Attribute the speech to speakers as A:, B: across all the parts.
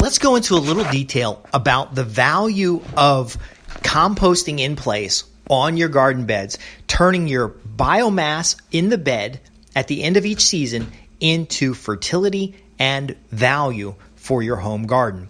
A: let's go into a little detail about the value of composting in place on your garden beds, turning your biomass in the bed at the end of each season into fertility and value for your home garden.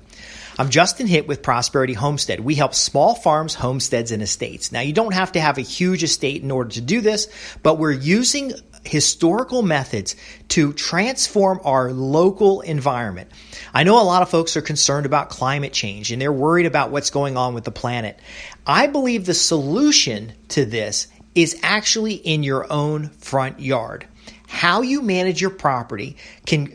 A: I'm Justin Hitt with Prosperity Homestead. We help small farms, homesteads, and estates. Now, you don't have to have a huge estate in order to do this, but we're using historical methods to transform our local environment. I know a lot of folks are concerned about climate change and they're worried about what's going on with the planet. I believe the solution to this is actually in your own front yard. How you manage your property can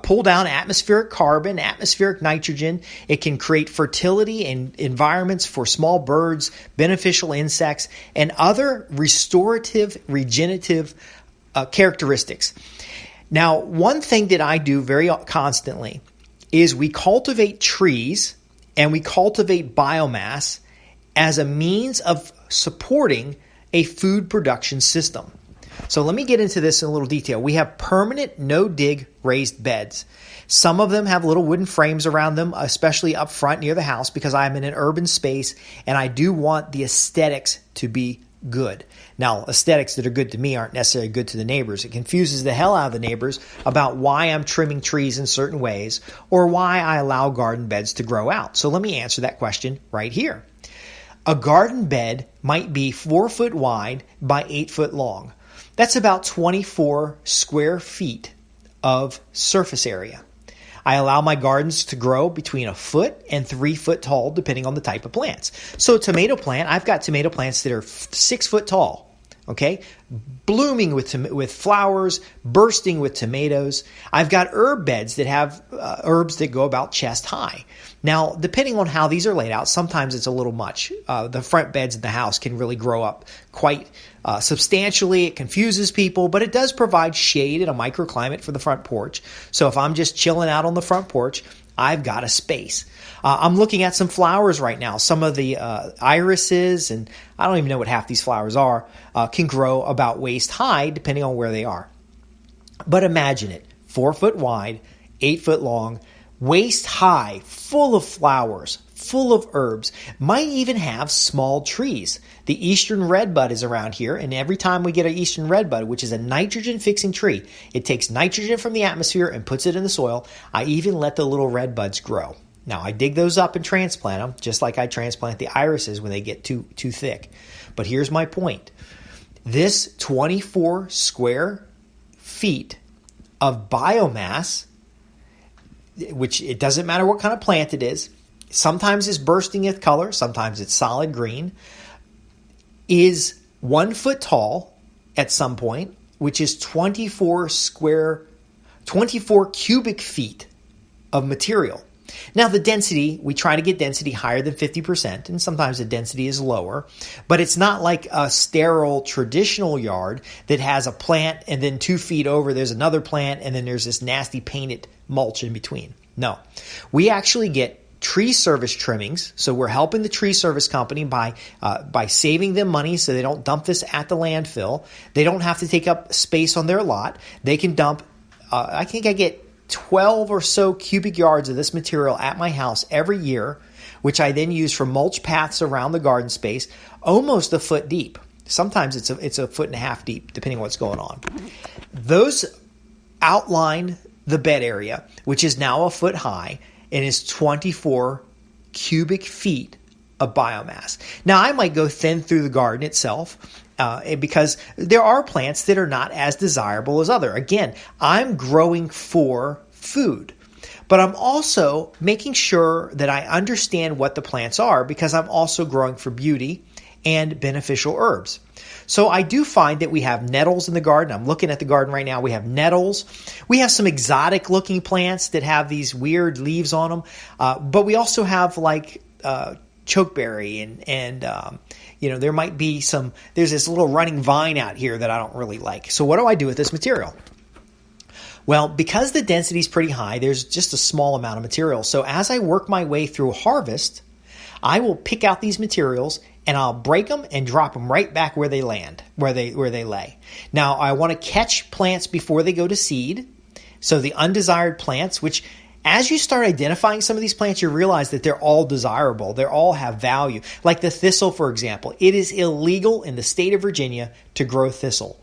A: pull down atmospheric carbon, atmospheric nitrogen. It can create fertility and environments for small birds, beneficial insects, and other restorative, regenerative characteristics. Now, one thing that I do very constantly is we cultivate trees and we cultivate biomass as a means of supporting a food production system. So let me get into this in a little detail. We have permanent no-dig raised beds. Some of them have little wooden frames around them, especially up front near the house, because I'm in an urban space and I do want the aesthetics to be good. Now, aesthetics that are good to me aren't necessarily good to the neighbors. It confuses the hell out of the neighbors about why I'm trimming trees in certain ways or why I allow garden beds to grow out. So let me answer that question right here. A garden bed might be 4 foot wide by 8 foot long. That's about 24 square feet of surface area. I allow my gardens to grow between 1 foot and 3 foot tall, depending on the type of plants. So tomato plant, I've got tomato plants that are 6 foot tall, okay? Blooming with flowers, bursting with tomatoes. I've got herb beds that have herbs that go about chest high. Now, depending on how these are laid out, sometimes it's a little much. The front beds in the house can really grow up quite substantially. It confuses people, but it does provide shade and a microclimate for the front porch. So if I'm just chilling out on the front porch, I've got a space. I'm looking at some flowers right now. Some of the irises, and I don't even know what half these flowers are, can grow about waist high depending on where they are. But imagine it, 4 foot wide, 8 foot long, waist high, full of flowers, full of herbs, might even have small trees. The eastern redbud is around here, and every time we get an eastern redbud, which is a nitrogen-fixing tree, it takes nitrogen from the atmosphere and puts it in the soil. I even let the little redbuds grow. Now, I dig those up and transplant them, just like I transplant the irises when they get too thick. But here's my point. This 24 square feet of biomass, which it doesn't matter what kind of plant it is, sometimes it's bursting with color, sometimes it's solid green, is 1 foot tall at some point, which is 24 cubic feet of material. Now, the density, we try to get density higher than 50%, and sometimes the density is lower, but it's not like a sterile traditional yard that has a plant and then 2 feet over there's another plant and then there's this nasty painted mulch in between. No, we actually get tree service trimmings. So we're helping the tree service company by saving them money so they don't dump this at the landfill. They don't have to take up space on their lot. They can dump, I think I get 12 or so cubic yards of this material at my house every year, which I then use for mulch paths around the garden space, almost 1 foot deep. Sometimes it's 1.5 foot deep, depending on what's going on. Those outline the bed area, which is now 1 foot high and is 24 cubic feet of biomass. Now, I might go thin through the garden itself because there are plants that are not as desirable as other. Again, I'm growing for food, but I'm also making sure that I understand what the plants are because I'm also growing for beauty and beneficial herbs. So I do find that we have nettles in the garden. I'm looking at the garden right now. We have nettles. We have some exotic looking plants that have these weird leaves on them. But we also have like chokeberry and there might be there's this little running vine out here that I don't really like. So what do I do with this material? Well, because the density is pretty high, there's just a small amount of material. So as I work my way through harvest, I will pick out these materials and I'll break them and drop them right back where they land, where they lay. Now, I want to catch plants before they go to seed. So the undesired plants, which As you start identifying some of these plants, you realize that they're all desirable. They all have value. Like the thistle, for example. It is illegal in the state of Virginia to grow thistle.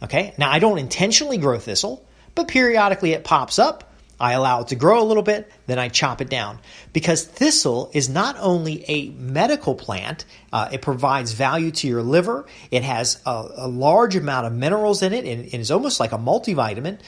A: Okay? Now, I don't intentionally grow thistle, but periodically it pops up. I allow it to grow a little bit, then I chop it down. Because thistle is not only a medical plant, it provides value to your liver. It has a large amount of minerals in it and is almost like a multivitamin.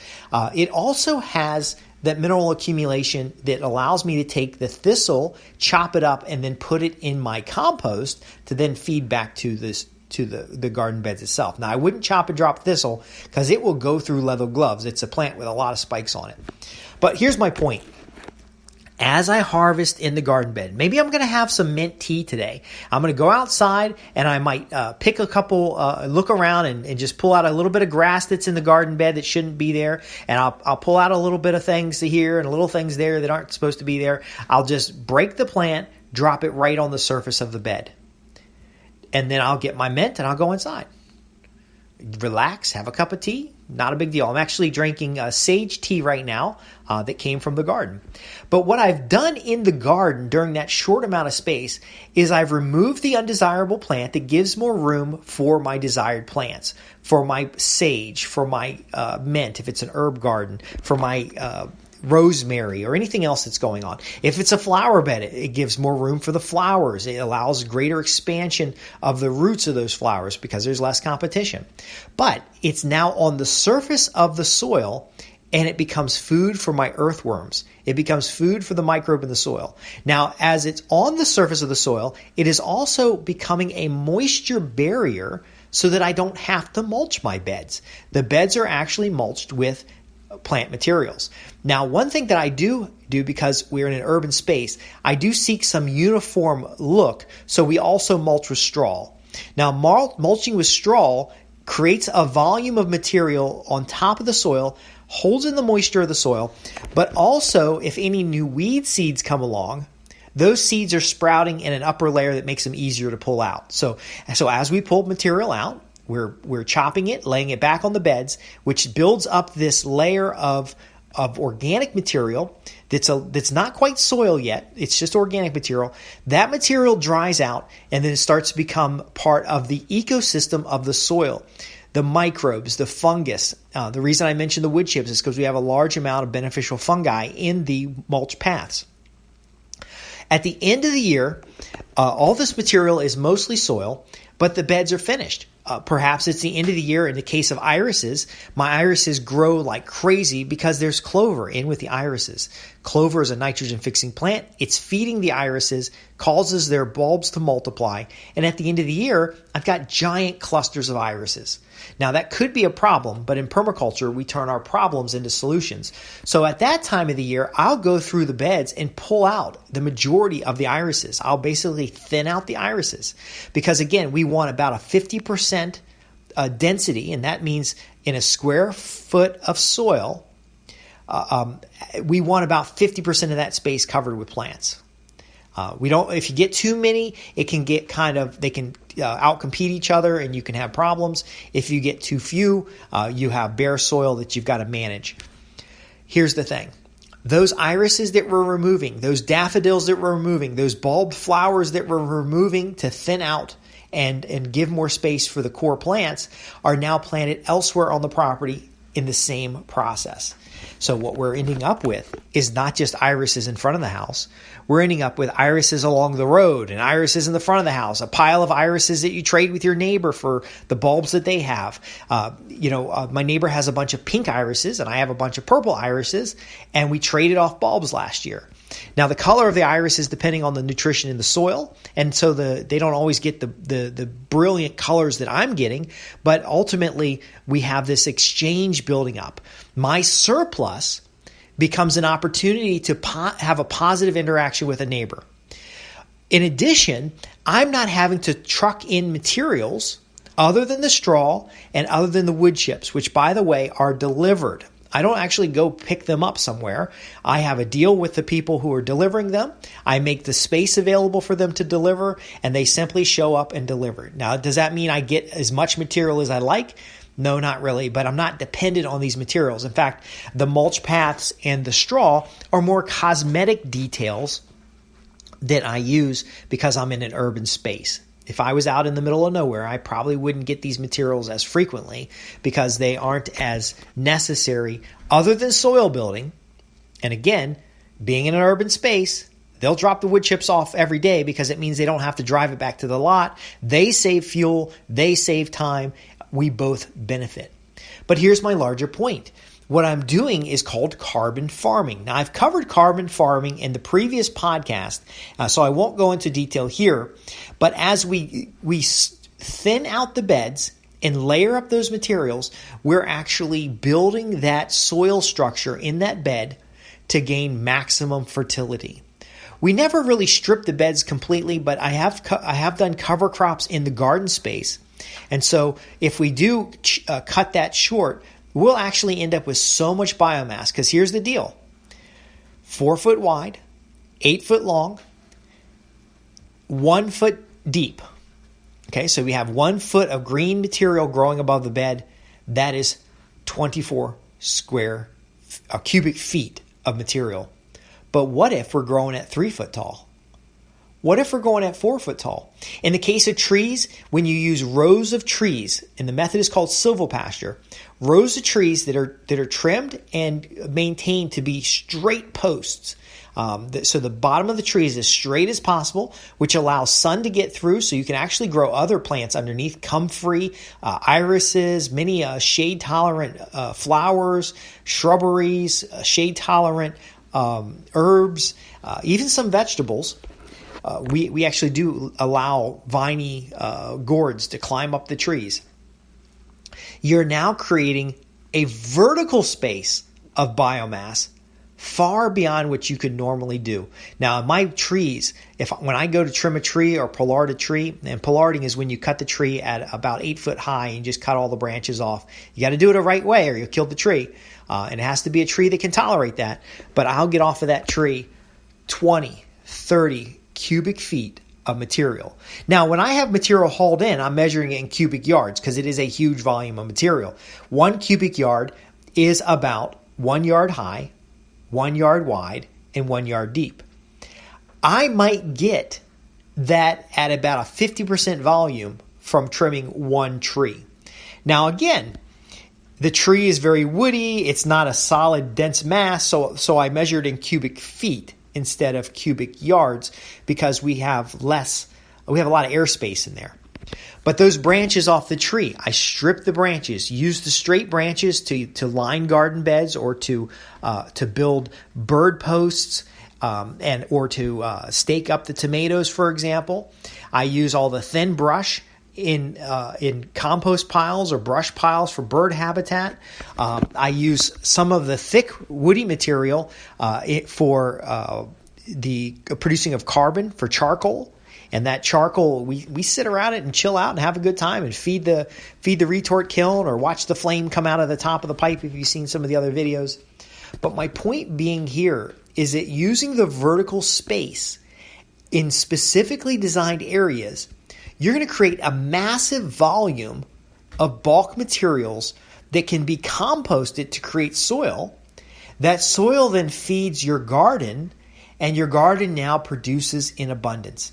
A: It also has that mineral accumulation that allows me to take the thistle, chop it up, and then put it in my compost to then feed back to the garden beds itself. Now, I wouldn't chop and drop thistle because it will go through leather gloves. It's a plant with a lot of spikes on it. But here's my point. As I harvest in the garden bed, maybe I'm going to have some mint tea today. I'm going to go outside and I might pick a couple, look around and just pull out a little bit of grass that's in the garden bed that shouldn't be there. And I'll pull out a little bit of things here and little things there that aren't supposed to be there. I'll just break the plant, drop it right on the surface of the bed. And then I'll get my mint and I'll go inside. Relax, have a cup of tea. Not a big deal. I'm actually drinking sage tea right now that came from the garden. But what I've done in the garden during that short amount of space is I've removed the undesirable plant that gives more room for my desired plants, for my sage, for my mint, if it's an herb garden, for my rosemary or anything else that's going on. If it's a flower bed, it gives more room for the flowers. It allows greater expansion of the roots of those flowers because there's less competition. But it's now on the surface of the soil and it becomes food for my earthworms. It becomes food for the microbe in the soil. Now, as it's on the surface of the soil, it is also becoming a moisture barrier so that I don't have to mulch my beds. The beds are actually mulched with plant materials. Now, one thing that I do because we're in an urban space, I do seek some uniform look, so we also mulch with straw. Now, mulching with straw creates a volume of material on top of the soil, holds in the moisture of the soil, but also if any new weed seeds come along, those seeds are sprouting in an upper layer that makes them easier to pull out. So as we pull material out, we're chopping it, laying it back on the beds, which builds up this layer of organic material that's not quite soil yet. It's just organic material. That material dries out and then it starts to become part of the ecosystem of the soil. The microbes, the fungus. The reason I mentioned the wood chips is because we have a large amount of beneficial fungi in the mulch paths. At the end of the year, all this material is mostly soil, but the beds are finished. Perhaps it's the end of the year. In the case of irises, my irises grow like crazy because there's clover in with the irises. Clover is a nitrogen-fixing plant. It's feeding the irises, causes their bulbs to multiply, and at the end of the year, I've got giant clusters of irises. Now, that could be a problem, but in permaculture, we turn our problems into solutions. So at that time of the year, I'll go through the beds and pull out the majority of the irises. I'll basically thin out the irises because, again, we want about a 50% density, and that means in a square foot of soil, we want about 50% of that space covered with plants. We don't. If you get too many, it can get they can outcompete each other, and you can have problems. If you get too few, you have bare soil that you've got to manage. Here's the thing: those irises that we're removing, those daffodils that we're removing, those bulbed flowers that we're removing to thin out and give more space for the core plants, are now planted elsewhere on the property in the same process. So what we're ending up with is not just irises in front of the house. We're ending up with irises along the road and irises in the front of the house, a pile of irises that you trade with your neighbor for the bulbs that they have. My neighbor has a bunch of pink irises and I have a bunch of purple irises, and we traded off bulbs last year. Now, the color of the iris is depending on the nutrition in the soil, and so they don't always get the brilliant colors that I'm getting, but ultimately we have this exchange building up. My surplus becomes an opportunity to have a positive interaction with a neighbor. In addition, I'm not having to truck in materials other than the straw and other than the wood chips, which, by the way, are delivered. I don't actually go pick them up somewhere. I have a deal with the people who are delivering them. I make the space available for them to deliver, and they simply show up and deliver. Now, does that mean I get as much material as I like? No, not really, but I'm not dependent on these materials. In fact, the mulch paths and the straw are more cosmetic details that I use because I'm in an urban space. If I was out in the middle of nowhere, I probably wouldn't get these materials as frequently because they aren't as necessary other than soil building. And again, being in an urban space, they'll drop the wood chips off every day because it means they don't have to drive it back to the lot. They save fuel, they save time. We both benefit. But here's my larger point. What I'm doing is called carbon farming. Now, I've covered carbon farming in the previous podcast, so I won't go into detail here. But as we thin out the beds and layer up those materials, we're actually building that soil structure in that bed to gain maximum fertility. We never really strip the beds completely, but I have done cover crops in the garden space. And so if we do cut that short, we'll actually end up with so much biomass because here's the deal. 4 foot wide, 8 foot long, 1 foot deep. Okay, so we have 1 foot of green material growing above the bed. That is 24 cubic feet of material. But what if we're growing at 3 foot tall? What if we're going at 4 foot tall? In the case of trees, when you use rows of trees, and the method is called silvopasture, rows of trees that are trimmed and maintained to be straight posts. So the bottom of the tree is as straight as possible, which allows sun to get through so you can actually grow other plants underneath, comfrey, irises, many shade-tolerant flowers, shrubberies, shade-tolerant herbs, even some vegetables. We actually do allow viney gourds to climb up the trees. You're now creating a vertical space of biomass far beyond what you could normally do. Now, in my trees, when I go to trim a tree or pollard a tree, and pollarding is when you cut the tree at about 8 foot high and just cut all the branches off. You got to do it the right way or you'll kill the tree. And it has to be a tree that can tolerate that. But I'll get off of that tree 20, 30 cubic feet of material. Now, when I have material hauled in, I'm measuring it in cubic yards because it is a huge volume of material. 1 cubic yard is about 1 yard high, 1 yard wide, and 1 yard deep. I might get that at about a 50% volume from trimming one tree. Now, again, the tree is very woody. It's not a solid, dense mass, so I measured in cubic feet instead of cubic yards because we have a lot of airspace in there. But those branches off the tree, I strip the branches, use the straight branches to line garden beds or to build bird posts or to stake up the tomatoes, for example. I use all the thin brush in compost piles or brush piles for bird habitat. I use some of the thick woody material for the producing of carbon for charcoal. And that charcoal, we sit around it and chill out and have a good time and feed the retort kiln or watch the flame come out of the top of the pipe if you've seen some of the other videos. But my point being here is that using the vertical space in specifically designed areas, you're going to create a massive volume of bulk materials that can be composted to create soil. That soil then feeds your garden, and your garden now produces in abundance.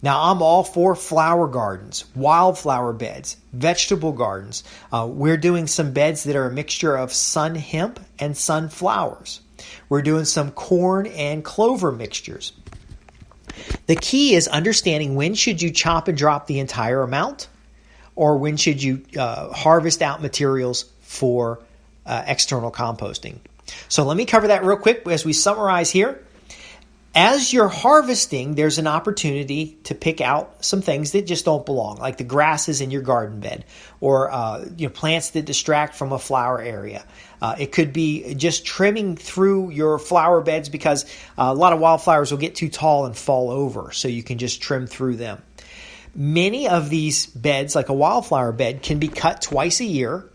A: Now, I'm all for flower gardens, wildflower beds, vegetable gardens. We're doing some beds that are a mixture of sun hemp and sunflowers. We're doing some corn and clover mixtures. The key is understanding when should you chop and drop the entire amount, or when should you harvest out materials for external composting. So let me cover that real quick as we summarize here. As you're harvesting, there's an opportunity to pick out some things that just don't belong, like the grasses in your garden bed or plants that distract from a flower area. It could be just trimming through your flower beds because a lot of wildflowers will get too tall and fall over, so you can just trim through them. Many of these beds, like a wildflower bed, can be cut twice a year.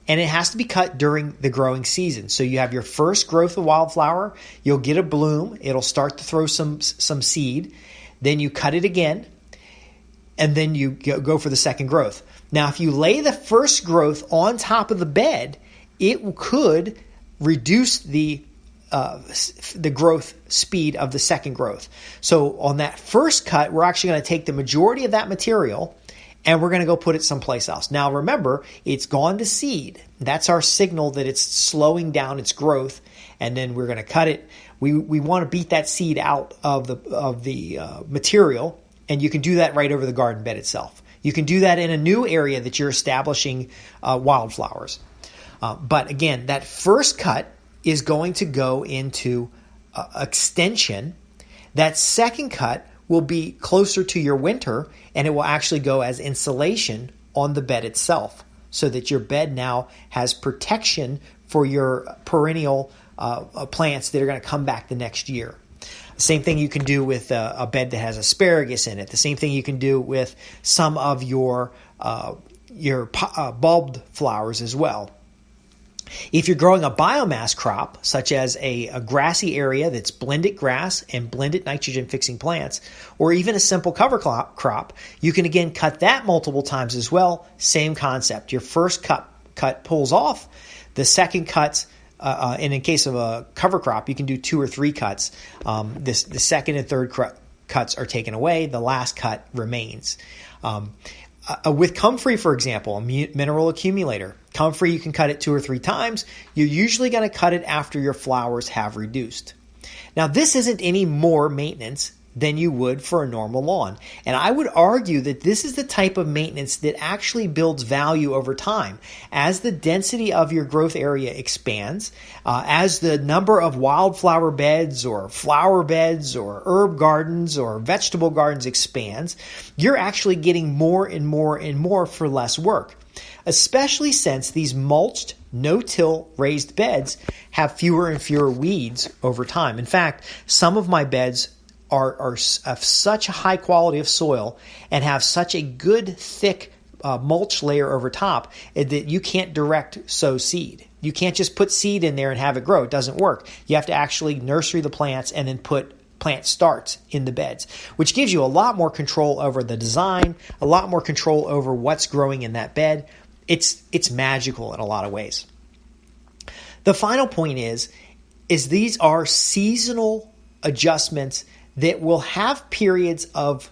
A: And it has to be cut during the growing season. So you have your first growth of wildflower. You'll get a bloom. It'll start to throw some seed. Then you cut it again. And then you go for the second growth. Now, if you lay the first growth on top of the bed, it could reduce the growth speed of the second growth. So on that first cut, we're actually going to take the majority of that material and we're going to go put it someplace else. Now, remember, it's gone to seed. That's our signal that it's slowing down its growth, and then we're going to cut it. We want to beat that seed out of the material, and you can do that right over the garden bed itself. You can do that in a new area that you're establishing wildflowers. But again, that first cut is going to go into extension. That second cut will be closer to your winter, and it will actually go as insulation on the bed itself, so that your bed now has protection for your perennial plants that are going to come back the next year. Same thing you can do with a bed that has asparagus in it. The same thing you can do with some of your bulbed flowers as well. If you're growing a biomass crop, such as a grassy area that's blended grass and blended nitrogen-fixing plants, or even a simple cover crop, you can again cut that multiple times as well. Same concept. Your first cut pulls off. The second cuts, and in case of a cover crop, you can do 2 or 3 cuts. The second and third cuts are taken away. The last cut remains. With comfrey, for example, a mineral accumulator, comfrey, you can cut it 2 or 3 times. You're usually going to cut it after your flowers have reduced. Now, this isn't any more maintenance than you would for a normal lawn. And I would argue that this is the type of maintenance that actually builds value over time. As the density of your growth area expands, as the number of wildflower beds or flower beds or herb gardens or vegetable gardens expands, you're actually getting more and more and more for less work. Especially since these mulched, no-till raised beds have fewer and fewer weeds over time. In fact, some of my beds are of such a high quality of soil and have such a good thick mulch layer over top that you can't direct sow seed. You can't just put seed in there and have it grow. It doesn't work. You have to actually nursery the plants and then put plant starts in the beds, which gives you a lot more control over the design, a lot more control over what's growing in that bed. It's magical in a lot of ways. The final point is these are seasonal adjustments that will have periods of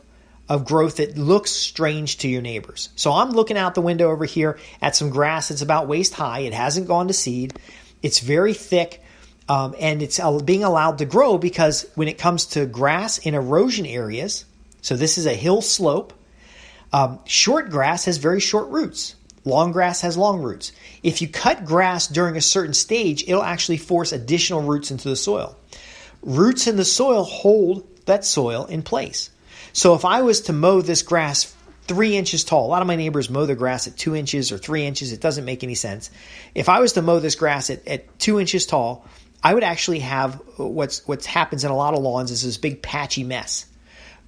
A: growth that looks strange to your neighbors. So I'm looking out the window over here at some grass that's about waist high. It hasn't gone to seed. It's very thick, and it's being allowed to grow because when it comes to grass in erosion areas, so this is a hill slope, short grass has very short roots. Long grass has long roots. If you cut grass during a certain stage, it'll actually force additional roots into the soil. Roots in the soil hold that soil in place. So if I was to mow this grass 3 inches tall, a lot of my neighbors mow their grass at 2 inches or 3 inches. It doesn't make any sense. If I was to mow this grass at 2 inches tall, I would actually have what happens in a lot of lawns is this big patchy mess.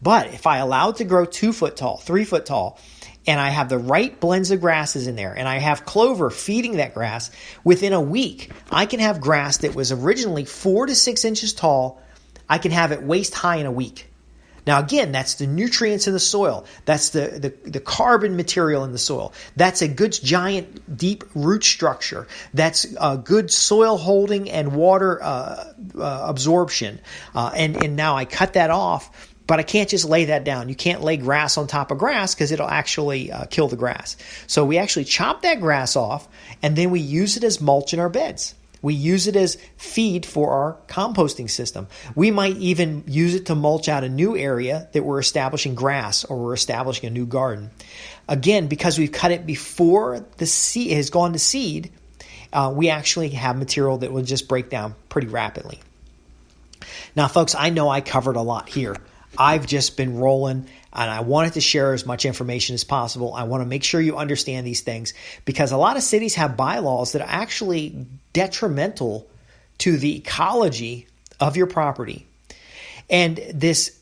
A: But if I allow it to grow 2 foot tall, 3 foot tall, and I have the right blends of grasses in there, and I have clover feeding that grass, within a week, I can have grass that was originally 4 to 6 inches tall. I can have it waist high in a week. Now, again, that's the nutrients in the soil. That's the carbon material in the soil. That's a good, giant, deep root structure. That's a good soil holding and water absorption. And now I cut that off, but I can't just lay that down. You can't lay grass on top of grass because it'll actually kill the grass. So we actually chop that grass off, and then we use it as mulch in our beds. We use it as feed for our composting system. We might even use it to mulch out a new area that we're establishing grass or we're establishing a new garden. Again, because we've cut it before the seed has gone to seed, we actually have material that will just break down pretty rapidly. Now, folks, I know I covered a lot here. I've just been rolling, and I wanted to share as much information as possible. I want to make sure you understand these things because a lot of cities have bylaws that are actually detrimental to the ecology of your property. And this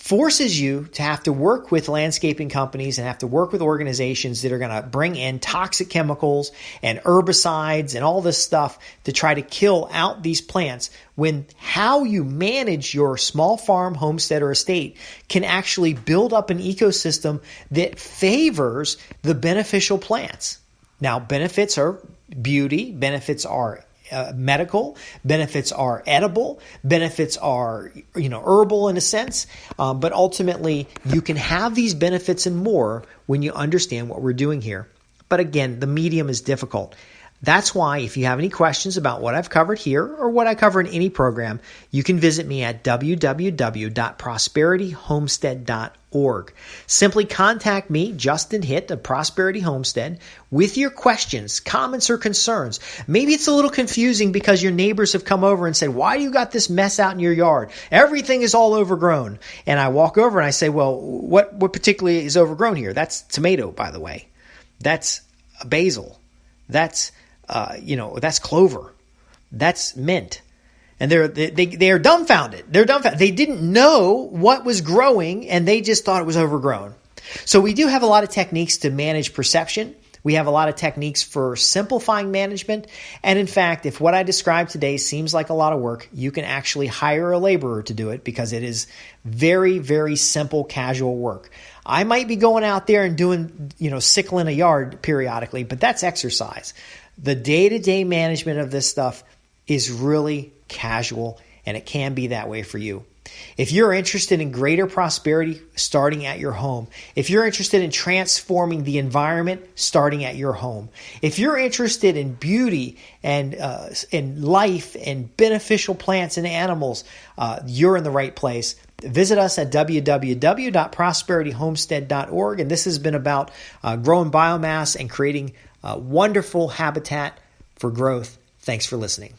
A: forces you to have to work with landscaping companies and have to work with organizations that are going to bring in toxic chemicals and herbicides and all this stuff to try to kill out these plants, when how you manage your small farm, homestead, or estate can actually build up an ecosystem that favors the beneficial plants. Now, benefits are beauty, benefits are medical, benefits are edible, benefits are, herbal in a sense, but ultimately you can have these benefits and more when you understand what we're doing here. But again, the medium is difficult. That's why if you have any questions about what I've covered here or what I cover in any program, you can visit me at www.prosperityhomestead.org. Simply contact me, Justin Hitt of Prosperity Homestead, with your questions, comments, or concerns. Maybe it's a little confusing because your neighbors have come over and said, why do you got this mess out in your yard? Everything is all overgrown. And I walk over and I say, well, what particularly is overgrown here? That's tomato, by the way. That's basil. That's that's clover. That's mint. And they are dumbfounded. They're dumbfounded. They didn't know what was growing and they just thought it was overgrown. So we do have a lot of techniques to manage perception. We have a lot of techniques for simplifying management. And in fact, if what I described today seems like a lot of work, you can actually hire a laborer to do it because it is very, very simple, casual work. I might be going out there and doing, sickling a yard periodically, but that's exercise. The day-to-day management of this stuff is really casual, and it can be that way for you. If you're interested in greater prosperity starting at your home, if you're interested in transforming the environment starting at your home, if you're interested in beauty and in life and beneficial plants and animals, you're in the right place. Visit us at www.prosperityhomestead.org. And this has been about growing biomass and creating wonderful habitat for growth. Thanks for listening.